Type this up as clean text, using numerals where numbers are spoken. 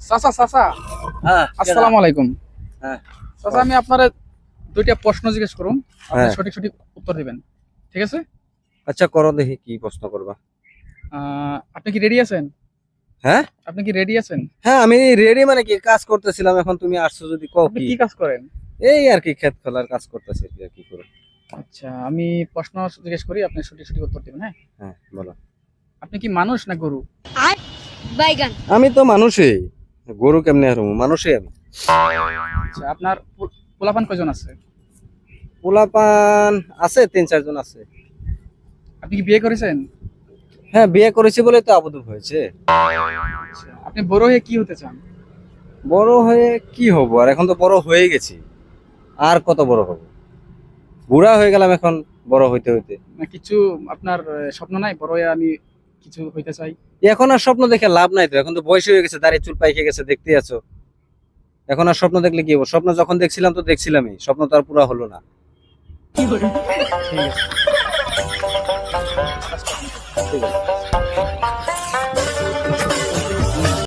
চাচা চাচা হ্যাঁ আসসালামু আলাইকুম। হ্যাঁ চাচা আমি আপনারে দুইটা প্রশ্ন জিজ্ঞেস করুন, আপনি হ্যাঁ। সঠিক সঠিক উত্তর দিবেন, ঠিক আছে? আচ্ছা করো দেখি কি প্রশ্ন করবা। আপনি কি রেডি আছেন? হ্যাঁ আপনি কি রেডি আছেন? হ্যাঁ আমি রেডি, মানে কি কাজ করতেছিলাম, এখন তুমি আসছো যদি কও আপনি কি। কি কাজ করেন? এই আর কি ক্ষেত খোলার কাজ করতেছি আর কি করো। আচ্ছা, আমি প্রশ্ন জিজ্ঞেস করি, আপনি সঠিক সঠিক উত্তর দিবেন, হ্যাঁ? হ্যাঁ বলো। আপনি কি মানুষ না গরু? বাইগান। আমি তো মানুষই, গরু কেমনে হারবো, মানুষই আমি। আচ্ছা, আপনার পোলাপান কয়জন আছে? পোলাপান আছে 3-4 জন আছে। আপনি কি বিয়ে করেছেন? হ্যাঁ বিয়ে করেছি বলে তো আবদ্ধ হয়েছে। আচ্ছা, আপনি বড় হয়ে কি হতে চান? বড় হয়ে কি হব, আর এখন তো বড় হয়ে গেছি, আর কত বড় হব, বুড়া হয়ে গেলাম এখন বড় হইতে হইতে। না কিছু আপনার স্বপ্ন নাই বড় হয়ে আমি কিছু হইতে চাই? এখন আর স্বপ্ন দেখে লাভ নাই তো, এখন তো বয়স হয়ে গেছে, দাড়ি চুল পাইকে গেছে, দেখতে আছো। এখন আর স্বপ্ন দেখলে কি হবো, স্বপ্ন যখন দেখছিলাম তো দেখছিলামই, স্বপ্ন তো আর পুরা হলো না। ঠিক আছে। ঠিক আছে।